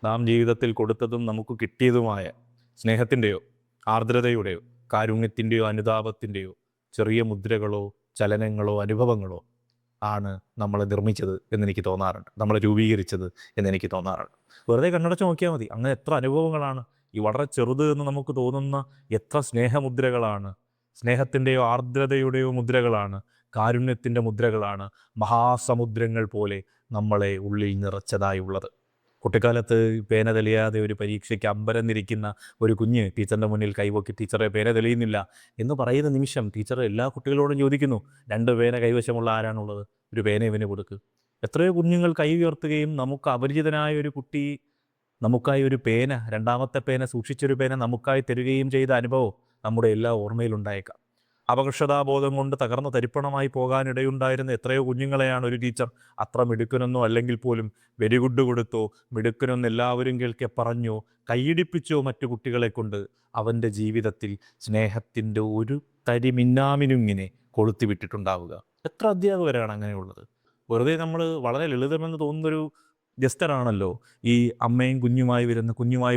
നാം ജീവിതത്തിൽ കൊടുത്തതും നമുക്ക് കിട്ടിയതുമായ സ്നേഹത്തിൻ്റെയോ ആർദ്രതയുടെയോ കാരുണ്യത്തിൻ്റെയോ അനുതാപത്തിൻ്റെയോ ചെറിയ മുദ്രകളോ ചലനങ്ങളോ അനുഭവങ്ങളോ ആണ് നമ്മളെ നിർമ്മിച്ചത് എന്നെനിക്ക് തോന്നാറുണ്ട്, നമ്മളെ രൂപീകരിച്ചത് എന്നെനിക്ക് തോന്നാറുണ്ട്. വെറുതെ കണ്ണടച്ച് നോക്കിയാൽ മതി, അങ്ങനെ എത്ര അനുഭവങ്ങളാണ്. ഈ വളരെ ചെറുത് എന്ന് നമുക്ക് തോന്നുന്ന എത്ര സ്നേഹമുദ്രകളാണ്, സ്നേഹത്തിൻ്റെയോ ആർദ്രതയുടെയോ മുദ്രകളാണ്, കാരുണ്യത്തിൻ്റെ മുദ്രകളാണ് മഹാസമുദ്രങ്ങൾ പോലെ നമ്മളെ ഉള്ളിൽ നിറച്ചതായുള്ളത്. കുട്ടിക്കാലത്ത് പേന തെളിയാതെ ഒരു പരീക്ഷയ്ക്ക് അമ്പരന്നിരിക്കുന്ന ഒരു കുഞ്ഞ് ടീച്ചറിൻ്റെ മുന്നിൽ കൈവക്കി ടീച്ചറെ പേന തെളിയുന്നില്ല എന്ന് പറയുന്ന നിമിഷം ടീച്ചർ എല്ലാ കുട്ടികളോടും ചോദിക്കുന്നു, രണ്ട് പേന കൈവശമുള്ള ആരാണുള്ളത്, ഒരു പേന ഇവന് കൊടുക്ക്. എത്രയോ കുഞ്ഞുങ്ങൾ കൈ ഉയർത്തുകയും നമുക്ക് അപരിചിതനായ ഒരു കുട്ടി നമുക്കായി ഒരു പേന, രണ്ടാമത്തെ പേന, സൂക്ഷിച്ചൊരു പേന നമുക്കായി തരികയും ചെയ്ത അനുഭവം നമ്മുടെ എല്ലാ ഓർമ്മയിലുണ്ടായേക്കാം. അപകർഷതാബോധം കൊണ്ട് തകർന്ന തരിപ്പണമായി പോകാനിടയുണ്ടായിരുന്ന എത്രയോ കുഞ്ഞുങ്ങളെയാണ് ഒരു ടീച്ചർ അത്ര മിടുക്കനെന്നോ അല്ലെങ്കിൽ പോലും വെരി ഗുഡ് കൊടുത്തോ, മിടുക്കനെന്ന് എല്ലാവരും കേൾക്കെ പറഞ്ഞോ, കൈയിടിപ്പിച്ചോ മറ്റു കുട്ടികളെ കൊണ്ട് അവൻ്റെ ജീവിതത്തിൽ സ്നേഹത്തിൻ്റെ ഒരു തരി മിന്നാമിനുങ്ങിനെ കൊളുത്തിവിട്ടിട്ടുണ്ടാവുക. എത്ര അധ്യാപകരാണ് അങ്ങനെയുള്ളത്. വെറുതെ നമ്മൾ വളരെ ലളിതമെന്ന് തോന്നുന്നൊരു ജസ്റ്ററാണല്ലോ ഈ അമ്മയും കുഞ്ഞുമായി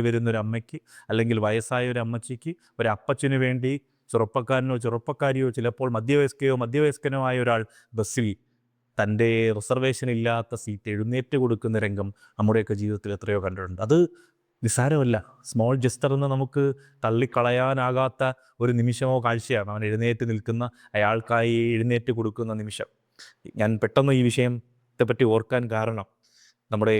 വരുന്ന ഒരു അമ്മയ്ക്ക്, അല്ലെങ്കിൽ വയസ്സായ ഒരു അമ്മച്ചിക്ക്, ഒരു അപ്പച്ചന് വേണ്ടി ചെറുപ്പക്കാരനോ ചെറുപ്പക്കാരിയോ ചിലപ്പോൾ മധ്യവയസ്കനോ ആയ ഒരാൾ ബസ്സിൽ തൻ്റെ റിസർവേഷൻ ഇല്ലാത്ത സീറ്റ് എഴുന്നേറ്റ് കൊടുക്കുന്ന രംഗം നമ്മുടെയൊക്കെ ജീവിതത്തിൽ എത്രയോ കണ്ടിട്ടുണ്ട്. അത് നിസ്സാരമല്ല. സ്മോൾ ജസ്റ്റർ എന്ന് നമുക്ക് തള്ളിക്കളയാനാകാത്ത ഒരു നിമിഷമോ കാഴ്ചയാണ് അവൻ എഴുന്നേറ്റ് നിൽക്കുന്ന, അയാൾക്കായി എഴുന്നേറ്റ് കൊടുക്കുന്ന നിമിഷം. ഞാൻ പെട്ടെന്ന് ഈ വിഷയത്തെപ്പറ്റി ഓർക്കാൻ കാരണം, നമ്മുടെ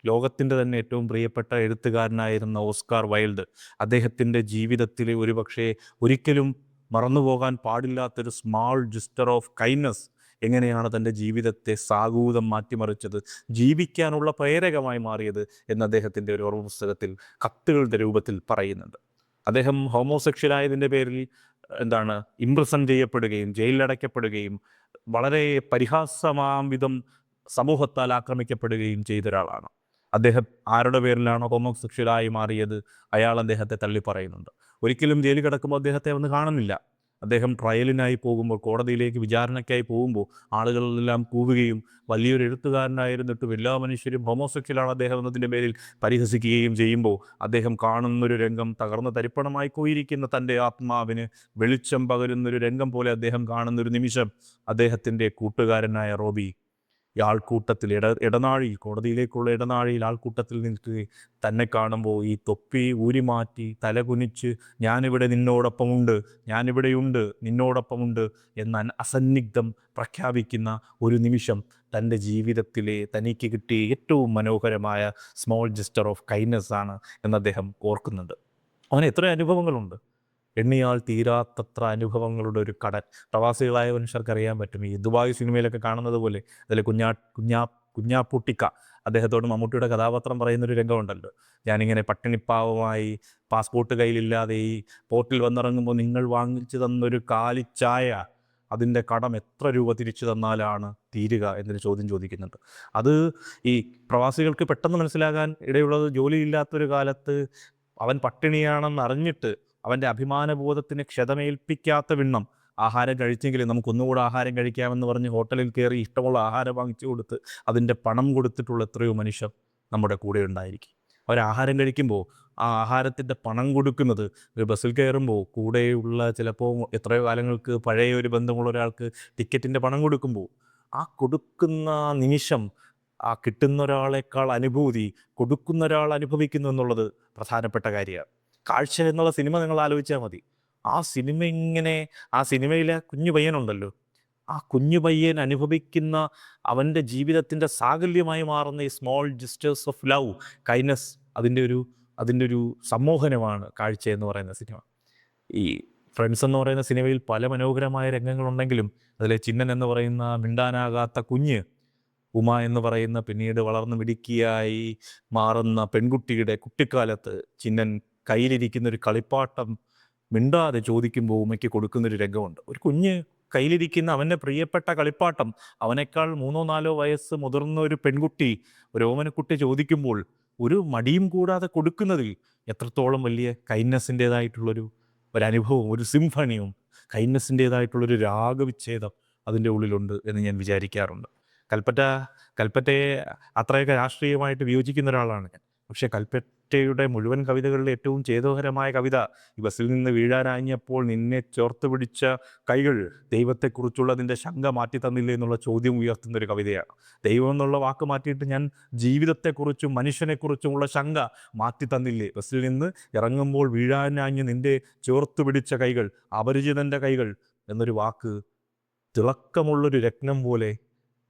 ലോകത്തിൻ്റെ തന്നെ ഏറ്റവും പ്രിയപ്പെട്ട എഴുത്തുകാരനായിരുന്ന ഓസ്കാർ വൈൽഡ് അദ്ദേഹത്തിൻ്റെ ജീവിതത്തിലെ ഒരുപക്ഷെ ഒരിക്കലും മറന്നുപോകാൻ പാടില്ലാത്തൊരു സ്മാൾ ജസ്റ്റർ ഓഫ് കൈൻഡ്നസ് എങ്ങനെയാണ് തൻ്റെ ജീവിതത്തെ സാഗൂതം മാറ്റിമറിച്ചത്, ജീവിക്കാനുള്ള പ്രേരകമായി മാറിയത് എന്ന് അദ്ദേഹത്തിൻ്റെ ഒരു ഓർമ്മ പുസ്തകത്തിൽ കത്തുകളുടെ രൂപത്തിൽ പറയുന്നുണ്ട്. അദ്ദേഹം ഹോമോസെക്ഷലായതിൻ്റെ പേരിൽ ഇംപ്രസൺ ചെയ്യപ്പെടുകയും ജയിലിലടയ്ക്കപ്പെടുകയും വളരെ പരിഹാസമാം വിധം സമൂഹത്താൽ ആക്രമിക്കപ്പെടുകയും ചെയ്ത ഒരാളാണ്. അദ്ദേഹം ആരുടെ പേരിലാണോ ഹോമോസെക്ഷലായി മാറിയത് അയാൾ അദ്ദേഹത്തെ തള്ളിപ്പറയുന്നുണ്ട്. ഒരിക്കലും ജയിലിൽ കിടക്കുമ്പോൾ അദ്ദേഹത്തെ ഒന്ന് കാണുന്നില്ല. അദ്ദേഹം ട്രയലിനായി പോകുമ്പോൾ, കോടതിയിലേക്ക് വിചാരണയ്ക്കായി പോകുമ്പോൾ ആളുകളെല്ലാം കൂവുകയും വലിയൊരു എഴുത്തുകാരനായിരുന്നിട്ടും എല്ലാ മനുഷ്യരും ഹോമോസെക്ഷലാണ് അദ്ദേഹം എന്നതിൻ്റെ പേരിൽ പരിഹസിക്കുകയും ചെയ്യുമ്പോൾ അദ്ദേഹം കാണുന്നൊരു രംഗം, തകർന്ന തരിപ്പണമായി പോയിരിക്കുന്ന തൻ്റെ ആത്മാവിന് വെളിച്ചം പകരുന്നൊരു രംഗം പോലെ അദ്ദേഹം കാണുന്നൊരു നിമിഷം, അദ്ദേഹത്തിൻ്റെ കൂട്ടുകാരനായ റോബി ഈ ആൾക്കൂട്ടത്തിൽ ഇടനാഴി, കോടതിയിലേക്കുള്ള ഇടനാഴിയിൽ ആൾക്കൂട്ടത്തിൽ നിൽക്കുകയും തന്നെ കാണുമ്പോൾ ഈ തൊപ്പി ഊരിമാറ്റി തലകുനിച്ച് ഞാനിവിടെ നിന്നോടൊപ്പമുണ്ട്, ഞാനിവിടെയുണ്ട്, നിന്നോടൊപ്പമുണ്ട് എന്ന അസന്നിഗ്ധം പ്രഖ്യാപിക്കുന്ന ഒരു നിമിഷം തൻ്റെ ജീവിതത്തിലെ തനിക്ക് കിട്ടിയ ഏറ്റവും മനോഹരമായ സ്മോൾ ജസ്റ്റർ ഓഫ് കൈൻഡ്നസ് ആണ് എന്ന് അദ്ദേഹം ഓർക്കുന്നുണ്ട്. അവന് എത്ര അനുഭവങ്ങളുണ്ട്, എണ്ണിയാൽ തീരാത്തത്ര അനുഭവങ്ങളുടെ ഒരു കടൽ. പ്രവാസികളായ മനുഷ്യർക്ക് അറിയാൻ പറ്റും, ഈ ദുബായ് സിനിമയിലൊക്കെ കാണുന്നത് പോലെ അതിൽ കുഞ്ഞാപ്പൂട്ടിക്ക അദ്ദേഹത്തോട് മമ്മൂട്ടിയുടെ കഥാപാത്രം പറയുന്നൊരു രംഗമുണ്ടല്ലോ, ഞാനിങ്ങനെ പട്ടിണിപ്പാവമായി പാസ്പോർട്ട് കയ്യിലില്ലാതെ ഈ പോർട്ടിൽ വന്നിറങ്ങുമ്പോൾ നിങ്ങൾ വാങ്ങിച്ചു തന്നൊരു കാലിച്ചായ, അതിൻ്റെ കടം എത്ര രൂപ തിരിച്ചു തന്നാലാണ് തീരുക എന്നൊരു ചോദ്യം ചോദിക്കുന്നുണ്ട്. അത് ഈ പ്രവാസികൾക്ക് പെട്ടെന്ന് മനസ്സിലാകാൻ ഇടയുള്ളത്, ജോലിയില്ലാത്തൊരു കാലത്ത് അവൻ പട്ടിണിയാണെന്ന് അറിഞ്ഞിട്ട് അവൻ്റെ അഭിമാനബോധത്തിന് ക്ഷതമേൽപ്പിക്കാത്ത വിണ്ണം ആഹാരം കഴിച്ചെങ്കിലും നമുക്കൊന്നുകൂടെ ആഹാരം കഴിക്കാമെന്ന് പറഞ്ഞ് ഹോട്ടലിൽ കയറി ഇഷ്ടമുള്ള ആഹാരം വാങ്ങിച്ചു കൊടുത്ത് അതിൻ്റെ പണം കൊടുത്തിട്ടുള്ള എത്രയോ മനുഷ്യർ നമ്മുടെ കൂടെ ഉണ്ടായിരിക്കും. അവരാഹാരം കഴിക്കുമ്പോൾ ആ ആഹാരത്തിൻ്റെ പണം കൊടുക്കുന്നത്, ഒരു ബസ്സിൽ കയറുമ്പോൾ കൂടെയുള്ള ചിലപ്പോൾ എത്രയോ കാലങ്ങൾക്ക് പഴയ ഒരു ബന്ധമുള്ള ഒരാൾക്ക് ടിക്കറ്റിൻ്റെ പണം കൊടുക്കുമ്പോൾ ആ കൊടുക്കുന്ന നിമിഷം, ആ കിട്ടുന്ന ഒരാളെക്കാൾ അനുഭൂതി കൊടുക്കുന്ന ഒരാൾ അനുഭവിക്കുന്നു എന്നുള്ളത് പ്രധാനപ്പെട്ട കാര്യമാണ്. കാഴ്ച എന്നുള്ള സിനിമ നിങ്ങൾ ആലോചിച്ചാൽ മതി. ആ സിനിമയിലെ കുഞ്ഞു പയ്യനുണ്ടല്ലോ, ആ കുഞ്ഞു പയ്യൻ അനുഭവിക്കുന്ന അവൻ്റെ ജീവിതത്തിൻ്റെ സാകല്യമായി മാറുന്ന ഈ small gestures of love, kindness, അതിൻ്റെ ഒരു സമ്മോഹനമാണ് കാഴ്ച എന്ന് പറയുന്ന സിനിമ. ഈ ഫ്രണ്ട്സ് എന്ന് പറയുന്ന സിനിമയിൽ പല മനോഹരമായ രംഗങ്ങളുണ്ടെങ്കിലും അതിലെ ചിന്നൻ എന്ന് പറയുന്ന മിണ്ടാനാകാത്ത കുഞ്ഞ്, ഉമ എന്ന് പറയുന്ന പിന്നീട് വളർന്ന് മിടുക്കിയായി മാറുന്ന പെൺകുട്ടിയുടെ കുട്ടിക്കാലത്ത് ചിന്നൻ കയ്യിലിരിക്കുന്ന ഒരു കളിപ്പാട്ടം മിണ്ടാതെ ചോദിക്കുമ്പോൾ ഉമ്മയ്ക്ക് കൊടുക്കുന്നൊരു രംഗമുണ്ട്. ഒരു കുഞ്ഞ് കയ്യിലിരിക്കുന്ന അവൻ്റെ പ്രിയപ്പെട്ട കളിപ്പാട്ടം അവനേക്കാൾ 3-4 വയസ്സ് മുതിർന്ന ഒരു പെൺകുട്ടി, ഒരു ഓമനക്കുട്ടി ചോദിക്കുമ്പോൾ ഒരു മടിയും കൂടാതെ കൊടുക്കുന്നതിൽ എത്രത്തോളം വലിയ ഒരനുഭവവും ഒരു സിംഫണിയും കൈൻഡ്നസിൻ്റേതായിട്ടുള്ളൊരു രാഗവിച്ഛേദം അതിൻ്റെ ഉള്ളിലുണ്ട് എന്ന് ഞാൻ വിചാരിക്കാറുണ്ട്. കൽപ്പറ്റയെ അത്രയൊക്കെ രാഷ്ട്രീയമായിട്ട് വിയോജിക്കുന്ന ഒരാളാണ് ഞാൻ. പക്ഷേ കൽപ്പറ്റയുടെ മുഴുവൻ കവിതകളിലെ ഏറ്റവും ചേതോഹരമായ കവിത, ഈ ബസ്സിൽ നിന്ന് വീഴാനാഞ്ഞപ്പോൾ നിന്നെ ചേർത്ത് പിടിച്ച കൈകൾ ദൈവത്തെക്കുറിച്ചുള്ള നിൻ്റെ ശങ്ക മാറ്റി തന്നില്ലേ എന്നുള്ള ചോദ്യം ഉയർത്തുന്നൊരു കവിതയാണ്. ദൈവം എന്നുള്ള വാക്ക് മാറ്റിയിട്ട് ഞാൻ ജീവിതത്തെക്കുറിച്ചും മനുഷ്യനെക്കുറിച്ചുമുള്ള ശങ്ക മാറ്റി തന്നില്ലേ. ബസ്സിൽ നിന്ന് ഇറങ്ങുമ്പോൾ വീഴാനാഞ്ഞ് നിൻ്റെ ചേർത്ത് പിടിച്ച കൈകൾ, അപരിചിതൻ്റെ കൈകൾ എന്നൊരു വാക്ക് തിളക്കമുള്ളൊരു രത്നം പോലെ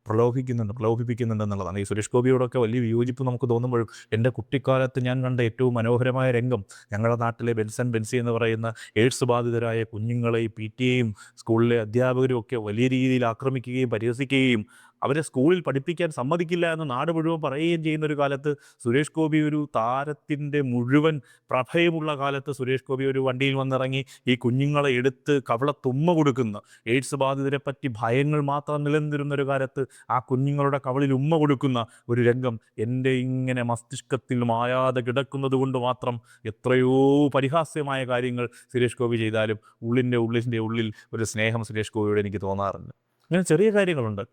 പ്രലോഭിപ്പിക്കുന്നുണ്ട് എന്നുള്ളതാണ്. ഈ സുരേഷ് ഗോപിയോടൊക്കെ വലിയ വിയോജിപ്പ് നമുക്ക് തോന്നുമ്പോഴും എൻ്റെ കുട്ടിക്കാലത്ത് ഞാൻ കണ്ട ഏറ്റവും മനോഹരമായ രംഗം, ഞങ്ങളുടെ നാട്ടിലെ ബെൻസി എന്ന് പറയുന്ന എയ്ഡ്സ് ബാധിതരായ കുഞ്ഞുങ്ങളെ ഈ PTA-യും സ്കൂളിലെ അധ്യാപകരും ഒക്കെ വലിയ രീതിയിൽ ആക്രമിക്കുകയും പരിഹസിക്കുകയും അവരെ സ്കൂളിൽ പഠിപ്പിക്കാൻ സമ്മതിക്കില്ല എന്ന് നാട് മുഴുവൻ പറയുകയും ചെയ്യുന്നൊരു കാലത്ത്, സുരേഷ് ഗോപി ഒരു താരത്തിൻ്റെ മുഴുവൻ പ്രഭയമുള്ള കാലത്ത് സുരേഷ് ഗോപി ഒരു വണ്ടിയിൽ വന്നിറങ്ങി ഈ കുഞ്ഞുങ്ങളെ എടുത്ത് കവളത്തുമ്മ കൊടുക്കുന്ന, എയ്ഡ്സ് ബാധിതരെ പറ്റി ഭയങ്ങൾ മാത്രം നിലനിന്നിരുന്നൊരു കാലത്ത് ആ കുഞ്ഞുങ്ങളുടെ കവളിൽ ഉമ്മ കൊടുക്കുന്ന ഒരു രംഗം എൻ്റെ ഇങ്ങനെ മസ്തിഷ്കത്തിൽ മായാതെ കിടക്കുന്നത് കൊണ്ട് മാത്രം എത്രയോ പരിഹാസ്യമായ കാര്യങ്ങൾ സുരേഷ് ഗോപി ചെയ്താലും ഉള്ളിൻ്റെ ഉള്ളിൽ ഒരു സ്നേഹം സുരേഷ് ഗോപിയോട് എനിക്ക് തോന്നാറുണ്ട്. അങ്ങനെ ചെറിയ കാര്യങ്ങളുണ്ട്.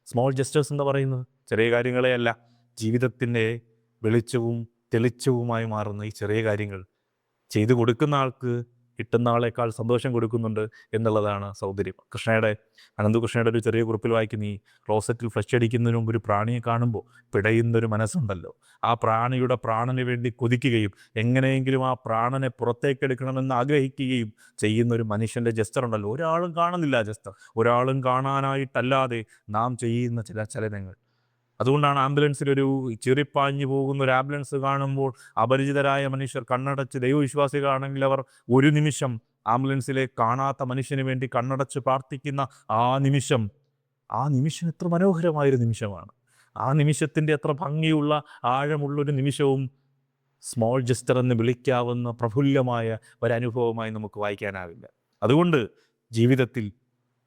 സ്മോൾ ജസ്റ്റേഴ്സ് എന്ന് പറയുന്നത് ചെറിയ കാര്യങ്ങളെയല്ല, ജീവിതത്തിൻ്റെ വെളിച്ചവും തെളിച്ചവുമായി മാറുന്ന ഈ ചെറിയ കാര്യങ്ങൾ ചെയ്തു കൊടുക്കുന്ന ആൾക്ക് കിട്ടുന്ന ആളേക്കാൾ സന്തോഷം കൊടുക്കുന്നുണ്ട് എന്നുള്ളതാണ് സൗന്ദര്യം. അനന്തകൃഷ്ണയുടെ ഒരു ചെറിയ കുറിപ്പിൽ വായിക്കുന്ന, ഈ ക്ലോസറ്റിൽ ഫ്ലഷ് അടിക്കുന്നതിന് മുമ്പ് ഒരു പ്രാണിയെ കാണുമ്പോൾ പിടയുന്നൊരു മനസ്സുണ്ടല്ലോ, ആ പ്രാണിയുടെ പ്രാണന് വേണ്ടി കൊതിക്കുകയും എങ്ങനെയെങ്കിലും ആ പ്രാണനെ പുറത്തേക്കെടുക്കണമെന്ന് ആഗ്രഹിക്കുകയും ചെയ്യുന്നൊരു മനുഷ്യൻ്റെ ജസ്റ്റർ ഉണ്ടല്ലോ. ഒരാളും കാണുന്നില്ല ആ ജസ്റ്റർ, ഒരാളും കാണാനായിട്ടല്ലാതെ നാം ചെയ്യുന്ന ചില ചലനങ്ങൾ. അതുകൊണ്ടാണ് ആംബുലൻസിലൊരു ചീറിപ്പാഞ്ഞു പോകുന്ന ഒരു ആംബുലൻസ് കാണുമ്പോൾ അപരിചിതരായ മനുഷ്യർ കണ്ണടച്ച്, ദൈവവിശ്വാസികളാണെങ്കിൽ അവർ ഒരു നിമിഷം ആംബുലൻസിലെ കാണാത്ത മനുഷ്യന് വേണ്ടി കണ്ണടച്ച് പ്രാർത്ഥിക്കുന്ന ആ നിമിഷം എത്ര മനോഹരമായൊരു നിമിഷമാണ്. ആ നിമിഷത്തിൻ്റെ എത്ര ഭംഗിയുള്ള ആഴമുള്ളൊരു നിമിഷവും സ്മോൾ ജസ്റ്റർ എന്ന് വിളിക്കാവുന്ന പ്രഫുല്ലമായ ഒരനുഭവമായി നമുക്ക് വായിക്കാനാവില്ല. അതുകൊണ്ട്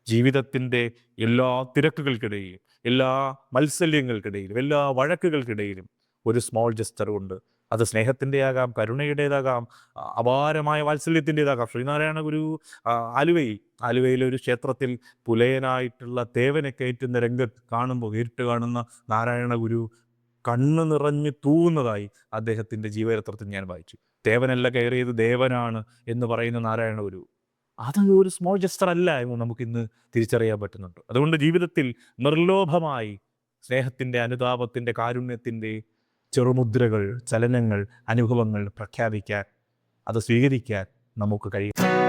ജീവിതത്തിൻ്റെ എല്ലാ തിരക്കുകൾക്കിടയിലും, എല്ലാ മത്സല്യങ്ങൾക്കിടയിലും, എല്ലാ വഴക്കുകൾക്കിടയിലും ഒരു സ്മോൾ ജസ്റ്റർ ഉണ്ട്. അത് സ്നേഹത്തിൻ്റെയാകാം, കരുണയുടേതാകാം, അപാരമായ വാത്സല്യത്തിൻ്റെതാകാം. ശ്രീനാരായണ ഗുരു ആലുവയിലൊരു ക്ഷേത്രത്തിൽ പുലയനായിട്ടുള്ള തേവനെ കയറ്റുന്ന രംഗത്ത് കാണുമ്പോൾ, നേരിട്ട് കാണുന്ന നാരായണ ഗുരു കണ്ണ് നിറഞ്ഞ് തൂവുന്നതായി അദ്ദേഹത്തിൻ്റെ ജീവചരിത്രത്തിൽ ഞാൻ വായിച്ചു. തേവനല്ല കയറിയത് ദേവനാണ് എന്ന് പറയുന്ന നാരായണ ഗുരു, അത് ഒരു സ്മോൾ ജസ്റ്റർ അല്ല എന്ന് നമുക്കിന്ന് തിരിച്ചറിയാൻ പറ്റുന്നുണ്ട്. അതുകൊണ്ട് ജീവിതത്തിൽ നിർലോഭമായി സ്നേഹത്തിൻ്റെ, അനുതാപത്തിൻ്റെ, കാരുണ്യത്തിൻ്റെ ചെറുമുദ്രകൾ, ചലനങ്ങൾ, അനുഭവങ്ങൾ പ്രഖ്യാപിക്കാൻ, അത് സ്വീകരിക്കാൻ നമുക്ക് കഴിയും.